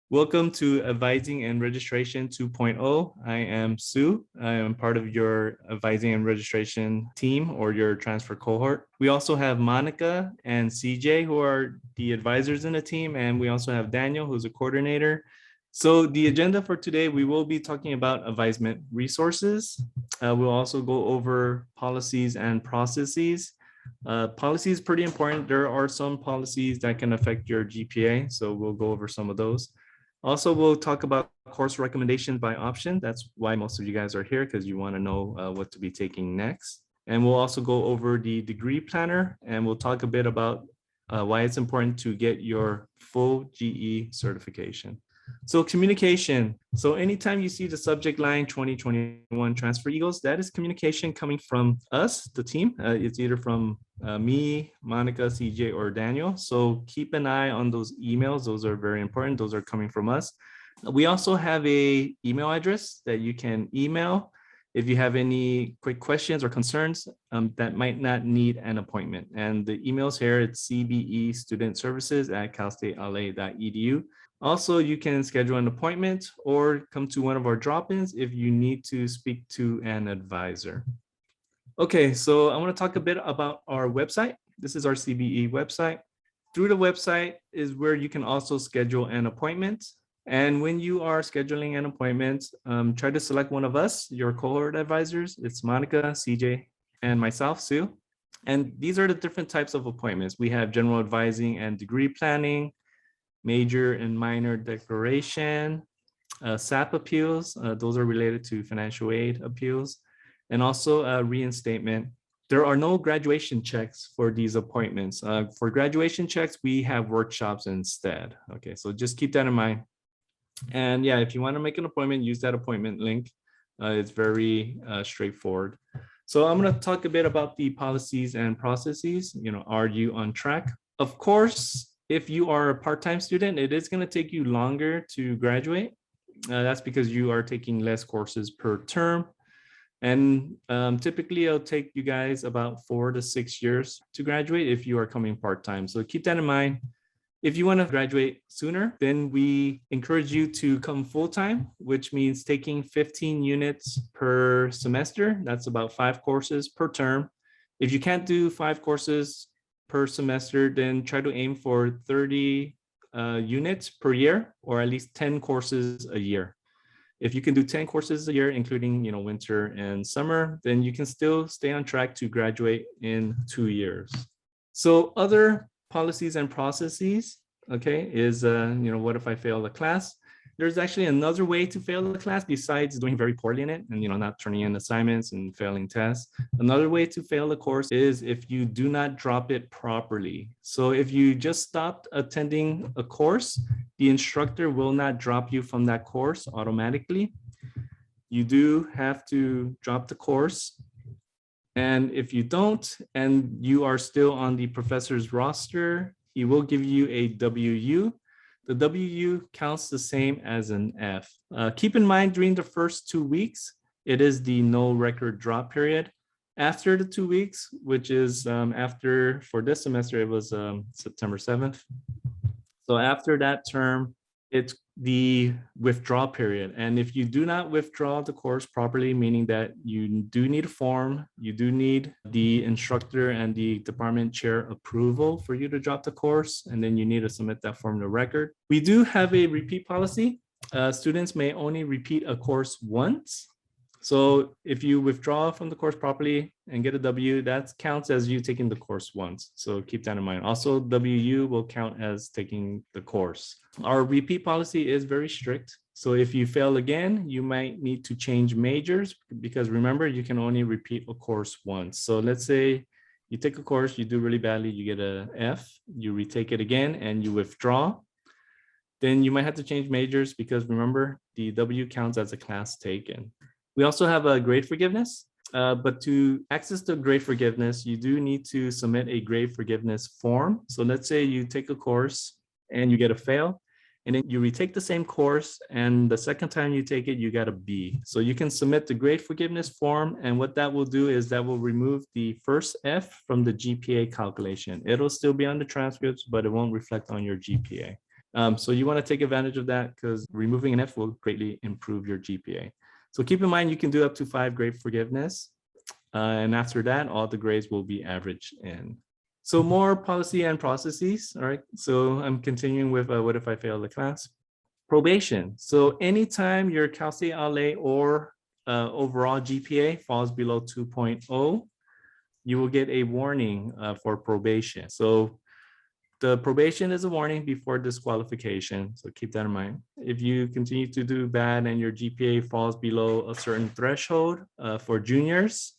Welcome to Advising and Registration 2.0. I am Sue. I am part of your advising and registration team or your transfer cohort. We also have Monica and CJ who are the advisors in the team, and we also have Daniel who's a coordinator. So the agenda for today, we will be talking about advisement resources. We'll also go over policies and processes. Policy is pretty important. There are some policies that can affect your GPA, so we'll go over some of those. Also, we'll talk about course recommendations by option. That's why most of you guys are here, because you want to know what to be taking next. And we'll also go over the degree planner, and we'll talk a bit about why it's important to get your full GE certification. So communication. So anytime you see the subject line 2021 Transfer Eagles, that is communication coming from us, the team. It's either from me, Monica, CJ, or Daniel. So keep an eye on those emails. Those are very important. Those are coming from us. We also have a email address that you can email if you have any quick questions or concerns that might not need an appointment. And the emails here, it's cbestudentservices@calstatela.edu. Also, you can schedule an appointment or come to one of our drop-ins if you need to speak to an advisor. Okay, so I want to talk a bit about our website. This is our CBE website. Through the website is where you can also schedule an appointment. And when you are scheduling an appointment, try to select one of us, your cohort advisors. It's Monica, CJ, and myself, Sue. And these are the different types of appointments. We have general advising and degree planning, major and minor declaration, SAP appeals. Those are related to financial aid appeals, and also reinstatement. There are no graduation checks for these appointments. For graduation checks, we have workshops instead. Okay, so just keep that in mind. And yeah, if you want to make an appointment, use that appointment link. It's very straightforward. So I'm going to talk a bit about the policies and processes. Are you on track? Of course, if you are a part-time student, it is going to take you longer to graduate. That's because you are taking less courses per term. And typically, it'll take you guys about 4 to 6 years to graduate if you are coming part-time. So keep that in mind. If you want to graduate sooner, then we encourage you to come full-time, which means taking 15 units per semester. That's about 5 courses per term. If you can't do 5 courses per semester, then try to aim for 30 units per year, or at least 10 courses a year. If you can do 10 courses a year, including winter and summer, then you can still stay on track to graduate in 2 years. So other policies and processes, okay, is what if I fail the class? There's actually another way to fail the class besides doing very poorly in it and not turning in assignments and failing tests. Another way to fail the course is if you do not drop it properly. So if you just stopped attending a course, the instructor will not drop you from that course automatically. You do have to drop the course. And if you don't, and you are still on the professor's roster, he will give you a WU. The WU counts the same as an F. Keep in mind, during the first 2 weeks, it is the no record drop period. After the 2 weeks, which is for this semester, it was September 7th. So after that term, it's the withdrawal period. And if you do not withdraw the course properly, meaning that you do need a form, you do need the instructor and the department chair approval for you to drop the course, and then you need to submit that form to record. We do have a repeat policy. Students may only repeat a course once. So if you withdraw from the course properly and get a W, that counts as you taking the course once. So keep that in mind. Also, WU will count as taking the course. Our repeat policy is very strict. So if you fail again, you might need to change majors, because remember, you can only repeat a course once. So let's say you take a course, you do really badly, you get an F, you retake it again and you withdraw. Then you might have to change majors, because remember, the W counts as a class taken. We also have a grade forgiveness, but to access the grade forgiveness, you do need to submit a grade forgiveness form. So let's say you take a course and you get a fail, and then you retake the same course, and the second time you take it, you got a B. So you can submit the grade forgiveness form, and what that will do is that will remove the first F from the GPA calculation. It'll still be on the transcripts, but it won't reflect on your GPA. So you want to take advantage of that because removing an F will greatly improve your GPA. So keep in mind, you can do up to 5 grade forgiveness. And after that, all the grades will be averaged in. So more policy and processes. All right. So I'm continuing with what if I fail the class? Probation. So anytime your Cal State LA or overall GPA falls below 2.0, you will get a warning for probation. So the probation is a warning before disqualification. So keep that in mind. If you continue to do bad and your GPA falls below a certain threshold for juniors,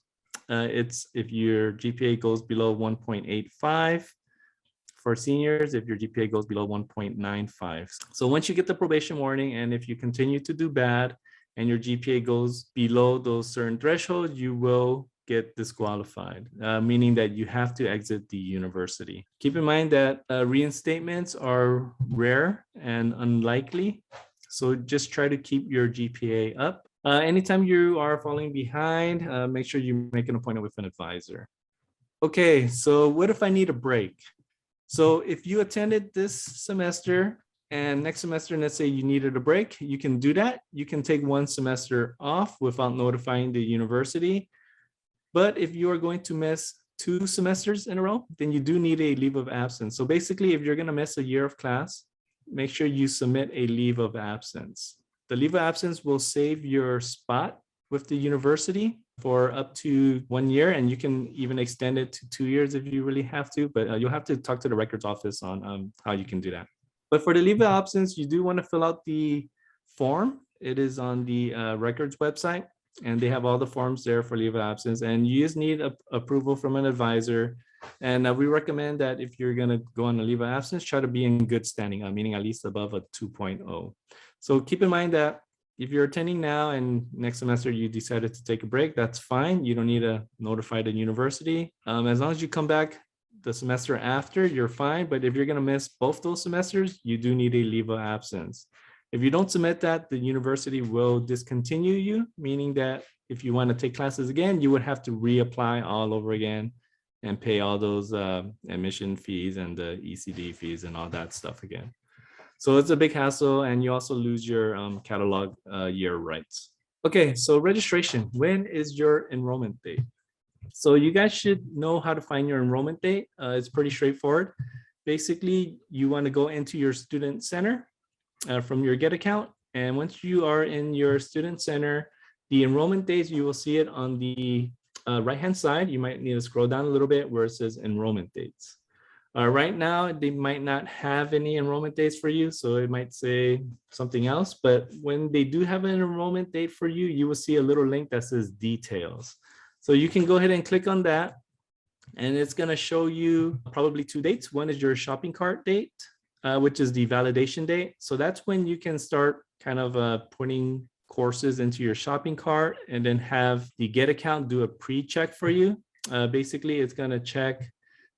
it's if your GPA goes below 1.85. For seniors, if your GPA goes below 1.95. So once you get the probation warning, and if you continue to do bad and your GPA goes below those certain thresholds, you will get disqualified, meaning that you have to exit the university. Keep in mind that reinstatements are rare and unlikely. So just try to keep your GPA up. Anytime you are falling behind, make sure you make an appointment with an advisor. Okay, so what if I need a break? So if you attended this semester and next semester, let's say you needed a break, you can do that. You can take one semester off without notifying the university. But if you are going to miss 2 semesters in a row, then you do need a leave of absence. So basically, if you're going to miss a year of class, make sure you submit a leave of absence. The leave of absence will save your spot with the university for up to 1 year, and you can even extend it to 2 years if you really have to, but you'll have to talk to the records office on how you can do that. But for the leave of absence, you do want to fill out the form. It is on the records website, and they have all the forms there for leave of absence, and you just need approval from an advisor. And we recommend that if you're going to go on a leave of absence, try to be in good standing, meaning at least above a 2.0. So keep in mind that if you're attending now and next semester you decided to take a break, that's fine. You don't need to notify the university. As long as you come back the semester after, you're fine. But if you're going to miss both those semesters, you do need a leave of absence. If you don't submit that, the university will discontinue you, meaning that if you want to take classes again, you would have to reapply all over again and pay all those admission fees and the ECD fees and all that stuff again. So it's a big hassle, and you also lose your catalog year rights. Okay, so registration. When is your enrollment date? So you guys should know how to find your enrollment date. It's pretty straightforward. Basically, you want to go into your student center from your Get account. And once you are in your student center, the enrollment dates, you will see it on the right-hand side. You might need to scroll down a little bit where it says enrollment dates. Right now, they might not have any enrollment dates for you, so it might say something else. But when they do have an enrollment date for you, you will see a little link that says details. So you can go ahead and click on that, and it's going to show you probably 2 dates. One is your shopping cart date, which is the validation date. So that's when you can start kind of putting courses into your shopping cart, and then have the Get account do a pre-check for you. Basically, it's going to check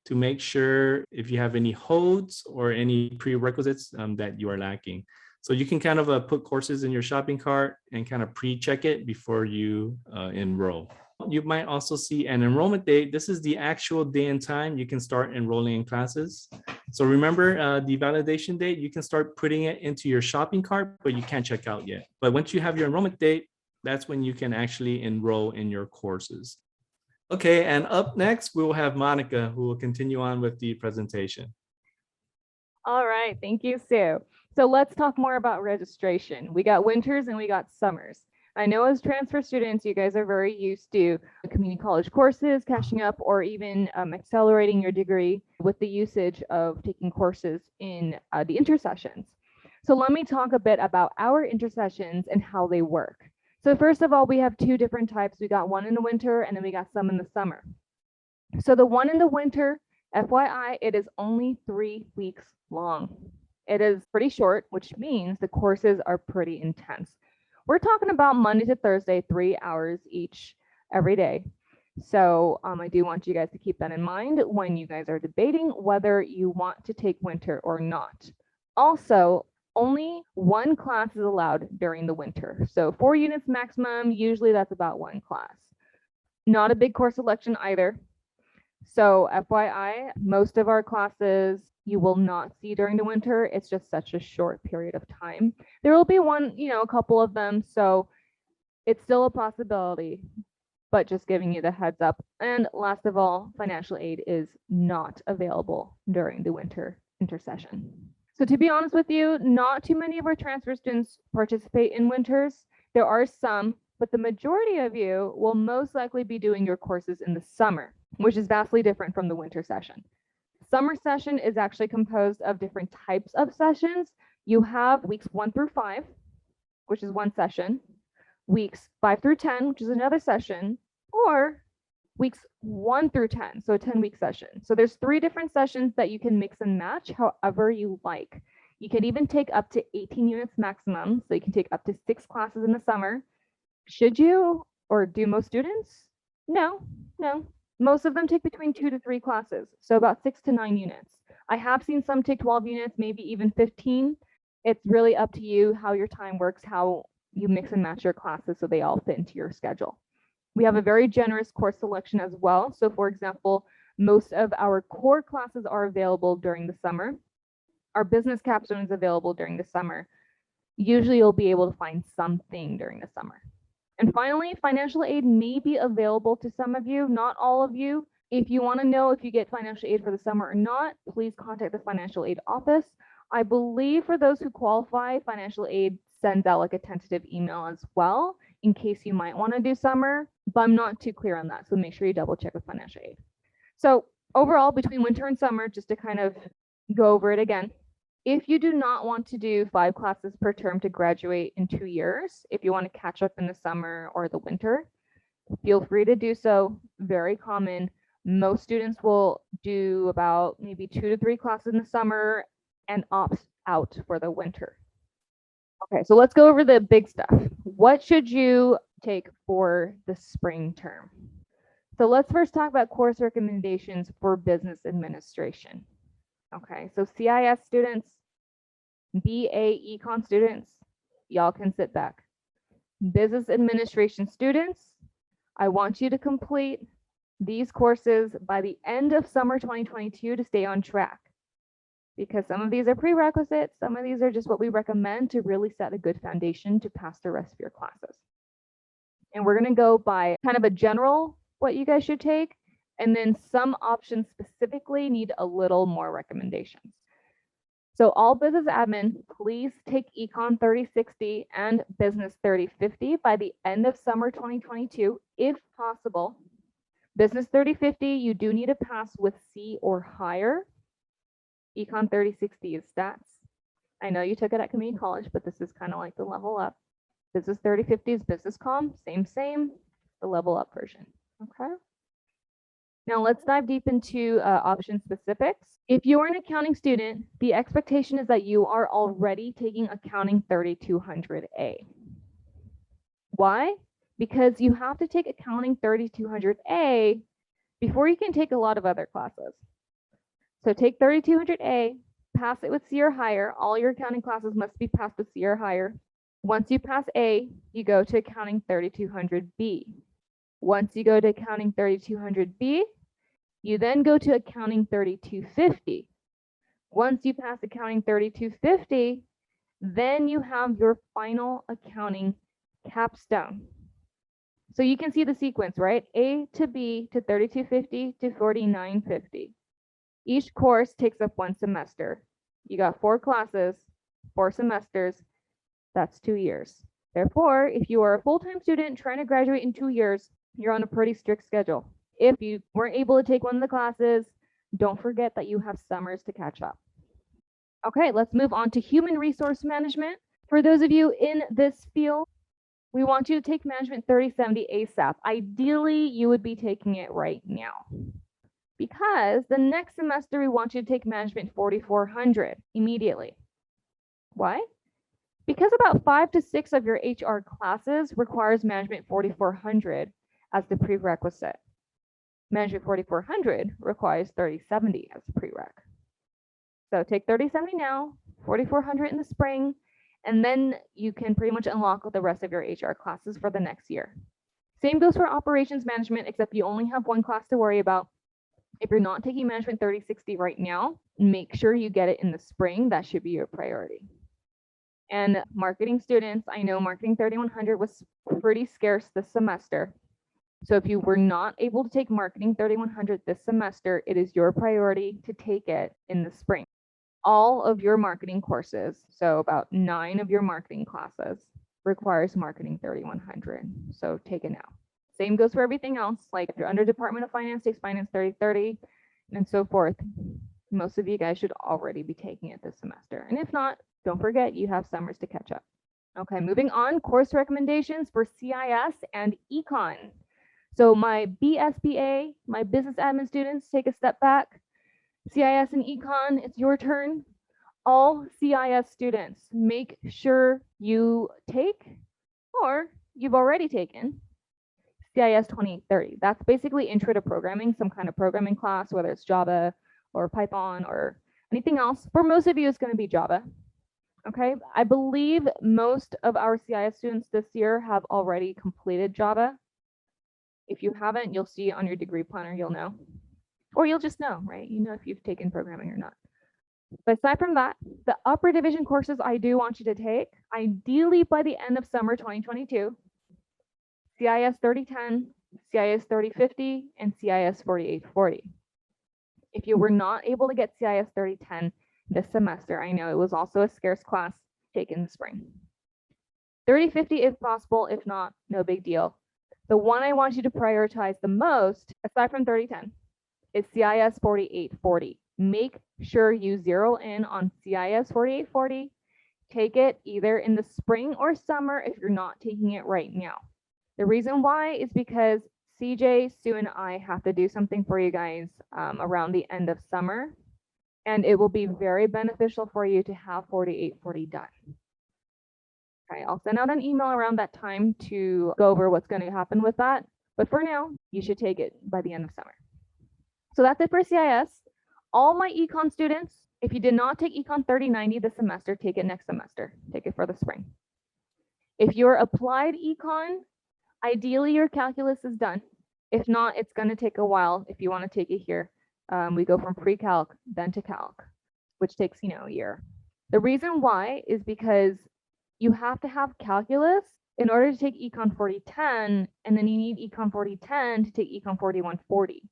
to make sure if you have any holds or any prerequisites that you are lacking. So you can kind of put courses in your shopping cart and kind of pre-check it before you enroll. You might also see an enrollment date. This is the actual day and time you can start enrolling in classes. So remember the validation date, you can start putting it into your shopping cart, but you can't check out yet. But once you have your enrollment date, that's when you can actually enroll in your courses. Okay, and up next, we will have Monica, who will continue on with the presentation. All right, thank you, Sue. So let's talk more about registration. We got winters and we got summers. I know as transfer students, you guys are very used to community college courses, catching up, or even accelerating your degree with the usage of taking courses in the intersessions. So let me talk a bit about our intersessions and how they work. So first of all, we have 2 different types. We got one in the winter, and then we got some in the summer. So the one in the winter, FYI, it is only 3 weeks long. It is pretty short, which means the courses are pretty intense. We're talking about Monday to Thursday, 3 hours each every day. So I do want you guys to keep that in mind when you guys are debating whether you want to take winter or not. Also, only 1 class is allowed during the winter. So 4 units maximum, usually that's about 1 class. Not a big course selection either. So FYI, most of our classes, you will not see during the winter. It's just such a short period of time. There will be one, a couple of them. So it's still a possibility, but just giving you the heads up. And last of all, financial aid is not available during the winter intersession. So to be honest with you, not too many of our transfer students participate in winters. There are some, but the majority of you will most likely be doing your courses in the summer, which is vastly different from the winter session. Summer session is actually composed of different types of sessions. You have weeks 1 through 5, which is one session, weeks 5 through 10, which is another session, or weeks 1 through 10, so a 10-week session. So there's 3 different sessions that you can mix and match however you like. You can even take up to 18 units maximum, so you can take up to 6 classes in the summer. Should you, or do most students? No. Most of them take between 2 to 3 classes, so about 6 to 9 units. I have seen some take 12 units, maybe even 15. It's really up to you how your time works, how you mix and match your classes so they all fit into your schedule. We have a very generous course selection as well. So for example, most of our core classes are available during the summer. Our business capstone is available during the summer. Usually you'll be able to find something during the summer. And finally, financial aid may be available to some of you, not all of you. If you want to know if you get financial aid for the summer or not, please contact the financial aid office. I believe for those who qualify, financial aid sends out like a tentative email as well in case you might want to do summer, but I'm not too clear on that. So make sure you double check with financial aid. So overall, between winter and summer, just to kind of go over it again, if you do not want to do 5 classes per term to graduate in 2 years, if you want to catch up in the summer or the winter, feel free to do so. Very common. Most students will do about maybe 2 to 3 classes in the summer and opt out for the winter. Okay, so let's go over the big stuff. What should you take for the spring term? So let's first talk about course recommendations for business administration. Okay, so CIS students, BA Econ students, y'all can sit back. Business administration students, I want you to complete these courses by the end of summer 2022 to stay on track. Because some of these are prerequisites, some of these are just what we recommend to really set a good foundation to pass the rest of your classes. And we're going to go by kind of a general what you guys should take, and then some options specifically need a little more recommendations. So all business admin, please take Econ 3060 and Business 3050 by the end of summer 2022, if possible. Business 3050, you do need to pass with C or higher. Econ 3060 is stats. I know you took it at community college, but this is kind of like the level up. Business 3050 is business comm, same, the level up version. Okay. Now let's dive deep into option specifics. If you're an accounting student, the expectation is that you are already taking Accounting 3200A. Why? Because you have to take Accounting 3200A before you can take a lot of other classes. So take 3200A, pass it with C or higher. All your accounting classes must be passed with C or higher. Once you pass A, you go to Accounting 3200B. Once you go to Accounting 3200B, you then go to Accounting 3250. Once you pass Accounting 3250, then you have your final accounting capstone. So you can see the sequence, right? A to B to 3250 to 4950. Each course takes up 1 semester. You got 4 classes, 4 semesters, that's 2 years. Therefore, if you are a full-time student trying to graduate in 2 years, you're on a pretty strict schedule. If you weren't able to take one of the classes, don't forget that you have summers to catch up. Okay, let's move on to human resource management. For those of you in this field, we want you to take Management 3070 ASAP. Ideally, you would be taking it right now, because the next semester we want you to take Management 4400 immediately. Why? Because about 5 to 6 of your HR classes requires Management 4400 as the prerequisite. Management 4400 requires 3070 as a prereq. So take 3070 now, 4400 in the spring, and then you can pretty much unlock the rest of your HR classes for the next year. Same goes for operations management, except you only have 1 class to worry about. If you're not taking Management 3060 right now, make sure you get it in the spring. That should be your priority. And marketing students, I know Marketing 3100 was pretty scarce this semester. So if you were not able to take Marketing 3100 this semester, it is your priority to take it in the spring. All of your marketing courses, so about 9 of your marketing classes, requires Marketing 3100. So take it now. Same goes for everything else. Like if you're under Department of Finance, takes Finance 3030 and so forth. Most of you guys should already be taking it this semester. And if not, don't forget you have summers to catch up. Okay, moving on, course recommendations for CIS and Econ. So my BSBA, my business admin students, take a step back. CIS and Econ, it's your turn. All CIS students, make sure you take, or you've already taken, CIS 2030. That's basically intro to programming, some kind of programming class, whether it's Java or Python or anything else. For most of you, it's going to be Java. Okay, I believe most of our CIS students this year have already completed Java. If you haven't, you'll see on your degree planner, you'll know. Or you'll just know, right? You know if you've taken programming or not. But aside from that, the upper division courses I do want you to take, ideally by the end of summer 2022, CIS 3010, CIS 3050, and CIS 4840. If you were not able to get CIS 3010 this semester, I know it was also a scarce class, take in the spring. 3050 if possible, if not, no big deal. The one I want you to prioritize the most, aside from 3010, is CIS 4840. Make sure you zero in on CIS 4840. Take it either in the spring or summer if you're not taking it right now. The reason why is because CJ, Sue, and I have to do something for you guys around the end of summer, and it will be very beneficial for you to have 4840 done. Okay, I'll send out an email around that time to go over what's going to happen with that. But for now, you should take it by the end of summer. So that's it for CIS. All my econ students, if you did not take econ 3090 this semester, take it next semester. Take it for the spring. If you're applied econ, ideally your calculus is done. If not, it's going to take a while if you want to take it here. We go from pre-calc then to calc, which takes, a year. The reason why is because you have to have calculus in order to take econ 4010, and then you need econ 4010 to take econ 4140.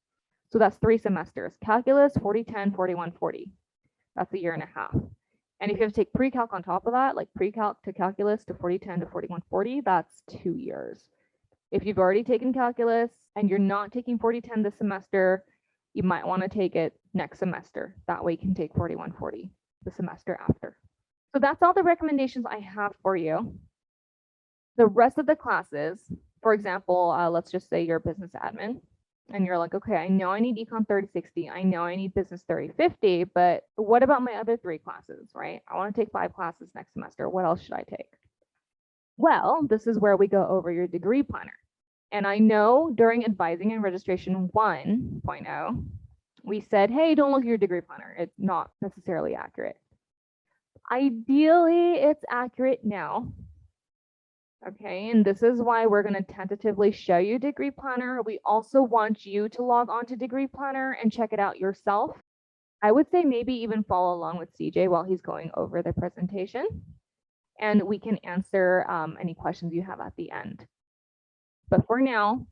So that's 3 semesters. Calculus, 4010, 4140. That's a year and a half. And if you have to take pre-calc on top of that, like pre-calc to calculus to 4010 to 4140, that's 2 years. If you've already taken calculus and you're not taking 4010 this semester, you might want to take it next semester. That way you can take 4140 the semester after. So that's all the recommendations I have for you. The rest of the classes, for example, let's just say you're a business admin and you're like, okay, I know I need Econ 3060. I know I need Business 3050, but what about my other 3 classes, right? I want to take 5 classes next semester. What else should I take? Well, this is where we go over your degree planner. And I know during advising and registration 1.0, we said, hey, don't look at your degree planner. It's not necessarily accurate. Ideally, it's accurate now. Okay, and this is why we're going to tentatively show you degree planner. We also want you to log on to degree planner and check it out yourself. I would say maybe even follow along with CJ while he's going over the presentation, and we can answer any questions you have at the end. But for now,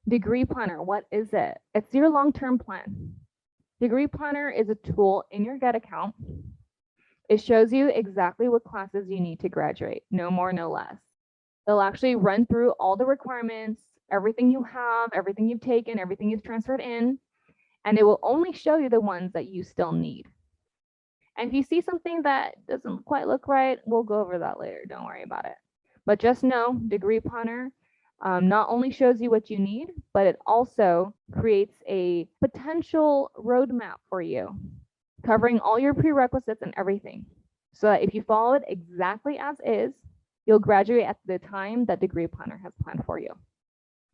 degree planner, what is it? It's your long-term plan. Degree planner is a tool in your Get account. It shows you exactly what classes you need to graduate, no more, no less. They'll actually run through all the requirements, everything you have, everything you've taken, everything you've transferred in, and it will only show you the ones that you still need. And if you see something that doesn't quite look right, we'll go over that later. Don't worry about it. But just know, degree planner not only shows you what you need, but it also creates a potential roadmap for you, covering all your prerequisites and everything. So that if you follow it exactly as is, you'll graduate at the time that degree planner has planned for you.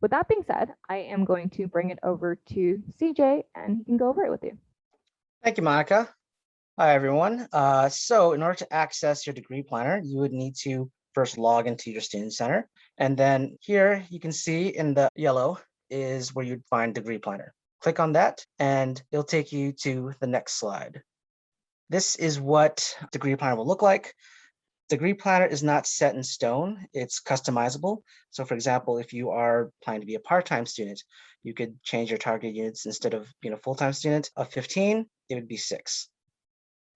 With that being said, I am going to bring it over to CJ and he can go over it with you. Thank you, Monica. Hi, everyone. So in order to access your degree planner, you would need to first log into your student center. And then here you can see in the yellow is where you'd find degree planner. Click on that and it'll take you to the next slide. This is what degree planner will look like. Degree planner is not set in stone, it's customizable. So for example, if you are planning to be a part-time student, you could change your target units. Instead of being a full-time student of 15, it would be 6.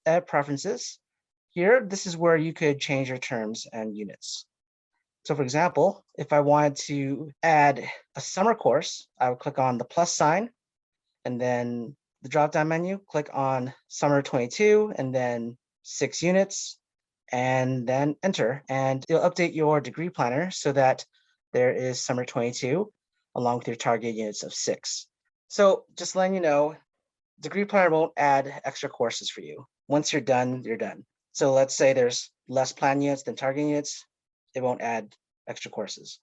Add preferences. Here, this is where you could change your terms and units. So for example, if I wanted to add a summer course, I would click on the plus sign and then the drop-down menu, click on summer 22 and then 6 units, and then enter, and it'll update your degree planner so that there is summer 22 along with your target units of 6. So just letting you know, degree planner won't add extra courses for you. Once you're done, you're done. So let's say there's less plan units than target units, it won't add extra courses.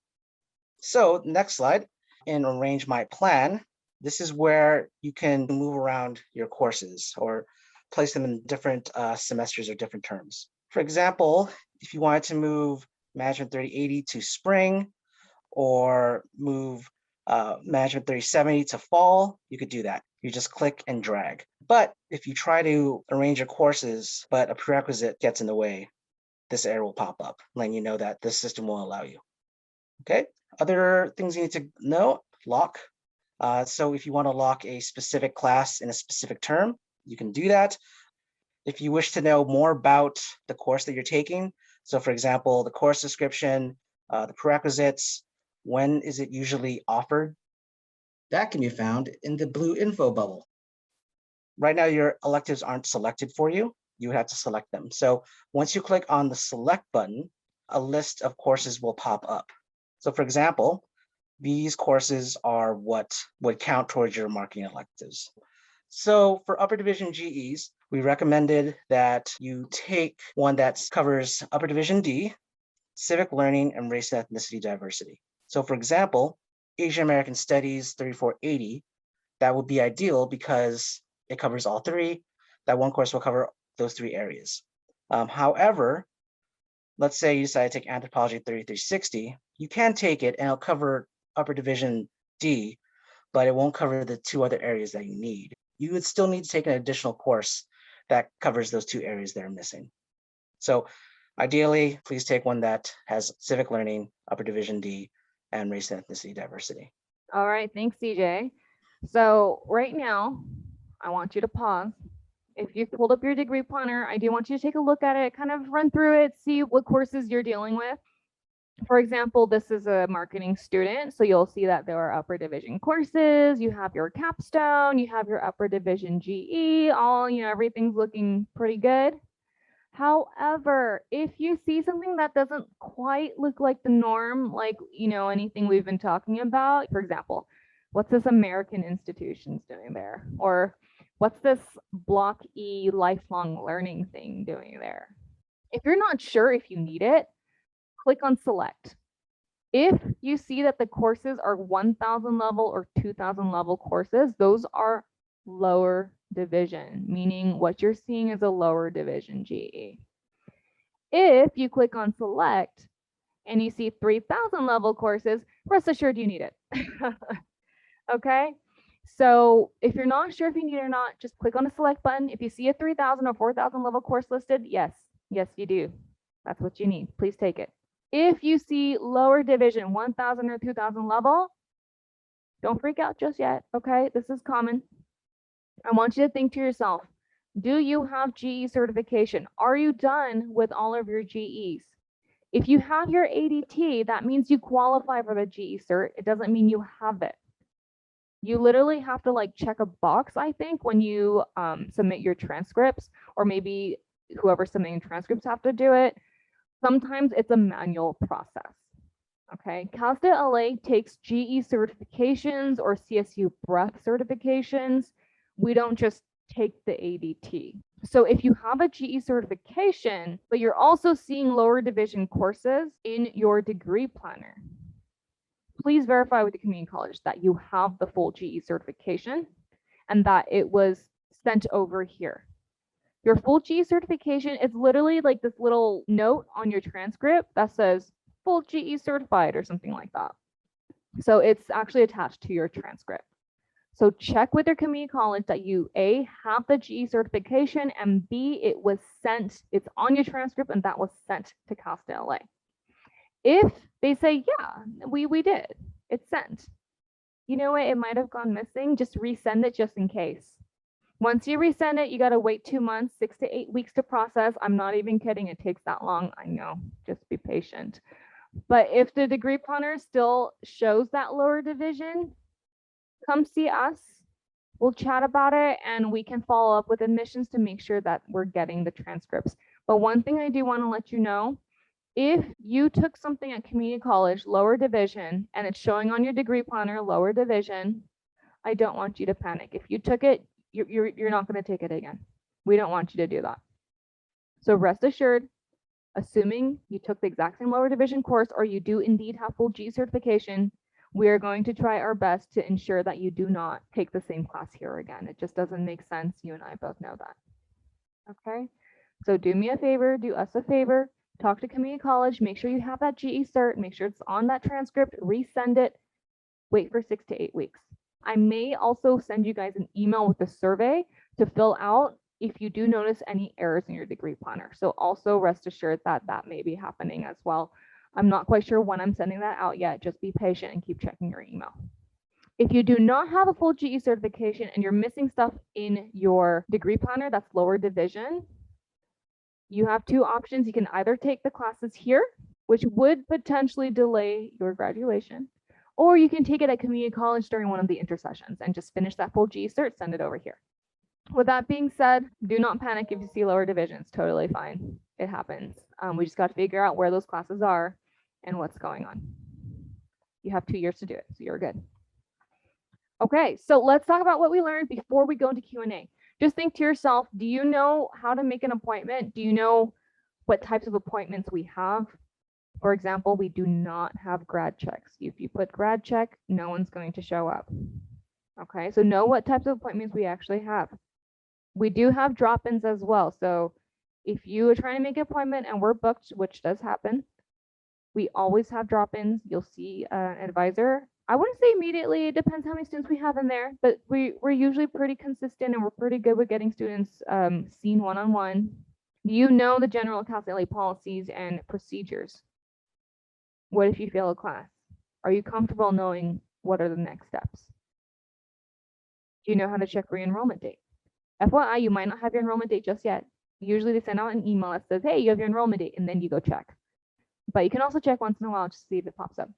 So next slide, in Arrange My Plan, this is where you can move around your courses or place them in different semesters or different terms. For example, if you wanted to move Management 3080 to spring or move Management 3070 to fall, you could do that. You just click and drag. But if you try to arrange your courses, but a prerequisite gets in the way, this error will pop up, letting you know that the system won't allow you. Okay, other things you need to know, lock. So if you want to lock a specific class in a specific term, you can do that. If you wish to know more about the course that you're taking, so for example, the course description, the prerequisites, when is it usually offered, that can be found in the blue info bubble. Right now, your electives aren't selected for you. You have to select them. So once you click on the select button, a list of courses will pop up. So for example, these courses are what would count towards your marketing electives. So for upper division GEs, we recommended that you take one that covers upper division D, civic learning, and race and ethnicity diversity. So for example, Asian American Studies 3480, that would be ideal because it covers all three. That one course will cover those 3 areas. However, let's say you decide to take Anthropology 3360, you can take it and it'll cover upper division D, but it won't cover the 2 other areas that you need. You would still need to take an additional course that covers those 2 areas that are missing. So ideally, please take one that has civic learning, upper division D, and race and ethnicity diversity. All right, thanks, CJ. So right now, I want you to pause. If you've pulled up your degree planner, I do want you to take a look at it, kind of run through it, see what courses you're dealing with. For example, this is a marketing student, so you'll see that there are upper division courses, you have your capstone, you have your upper division GE, all, everything's looking pretty good. However, if you see something that doesn't quite look like the norm, like, anything we've been talking about, for example, what's this American Institutions doing there? Or what's this Block E lifelong learning thing doing there? If you're not sure if you need it, click on select. If you see that the courses are 1000 level or 2000 level courses, those are lower division, meaning what you're seeing is a lower division GE. If you click on select and you see 3000 level courses, rest assured you need it. Okay, so if you're not sure if you need it or not, just click on the select button. If you see a 3000 or 4000 level course listed, yes, you do. That's what you need. Please take it. If you see lower division, 1000 or 2000 level, don't freak out just yet, okay? This is common. I want you to think to yourself, do you have GE certification? Are you done with all of your GEs? If you have your ADT, that means you qualify for the GE cert. It doesn't mean you have it. You literally have to check a box, I think, when you submit your transcripts, or maybe whoever's submitting transcripts have to do it. Sometimes it's a manual process. Okay, Cal State LA takes GE certifications or CSU breadth certifications. We don't just take the ADT. So if you have a GE certification, but you're also seeing lower division courses in your degree planner, please verify with the community college that you have the full GE certification and that it was sent over here. Your full GE certification is literally like this little note on your transcript that says full GE certified or something like that. So it's actually attached to your transcript. So check with your community college that you A, have the GE certification, and B, it was sent, it's on your transcript and that was sent to Casta LA. If they say, yeah, we did, it's sent. You know what, it might have gone missing, just resend it just in case. Once you resend it, you got to wait 2 months, 6 to 8 weeks to process. I'm not even kidding, it takes that long. I know, just be patient. But if the degree planner still shows that lower division, come see us. We'll chat about it and we can follow up with admissions to make sure that we're getting the transcripts. But one thing I do want to let you know, if you took something at community college, lower division, and it's showing on your degree planner, lower division, I don't want you to panic. If you took it, you're not going to take it again. We don't want you to do that. So rest assured, assuming you took the exact same lower division course or you do indeed have full G certification, we are going to try our best to ensure that you do not take the same class here again. It just doesn't make sense. You and I both know that. Okay, so do me a favor, do us a favor, talk to community college, make sure you have that GE cert, make sure it's on that transcript, resend it, wait for 6 to 8 weeks. I may also send you guys an email with a survey to fill out if you do notice any errors in your degree planner. So also rest assured that that may be happening as well. I'm not quite sure when I'm sending that out yet. Just be patient and keep checking your email. If you do not have a full GE certification and you're missing stuff in your degree planner, that's lower division, you have 2 options. You can either take the classes here, which would potentially delay your graduation, or you can take it at community college during one of the intersessions and just finish that full GE cert, send it over here. With that being said, do not panic if you see lower division. It's totally fine. It happens. We just got to figure out where those classes are and what's going on. You have 2 years to do it, so you're good. Okay, so let's talk about what we learned before we go into Q&A. Just think to yourself, do you know how to make an appointment? Do you know what types of appointments we have? For example, we do not have grad checks. If you put grad check, no one's going to show up. Okay, so know what types of appointments we actually have. We do have drop-ins as well. So if you are trying to make an appointment and we're booked, which does happen, we always have drop-ins. You'll see an advisor. I wouldn't say immediately, it depends how many students we have in there, but we're usually pretty consistent and we're pretty good with getting students seen one-on-one. You know the general Casta LA policies and procedures. What if you fail a class? Are you comfortable knowing what are the next steps? Do you know how to check re-enrollment date? FYI, you might not have your enrollment date just yet. Usually they send out an email that says, hey, you have your enrollment date, and then you go check. But you can also check once in a while just to see if it pops up.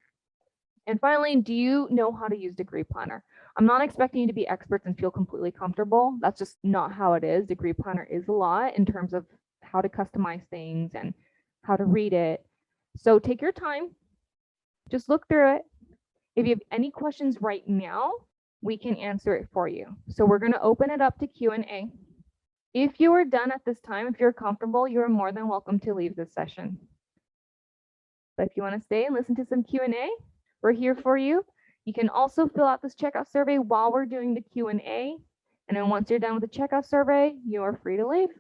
And finally, do you know how to use Degree Planner? I'm not expecting you to be experts and feel completely comfortable. That's just not how it is. Degree Planner is a lot in terms of how to customize things and how to read it. So take your time, just look through it. If you have any questions right now, we can answer it for you. So we're going to open it up to Q&A. If you are done at this time, if you're comfortable, you're more than welcome to leave this session. But if you want to stay and listen to some Q&A, we're here for you. You can also fill out this checkout survey while we're doing the Q&A. And then once you're done with the checkout survey, you are free to leave.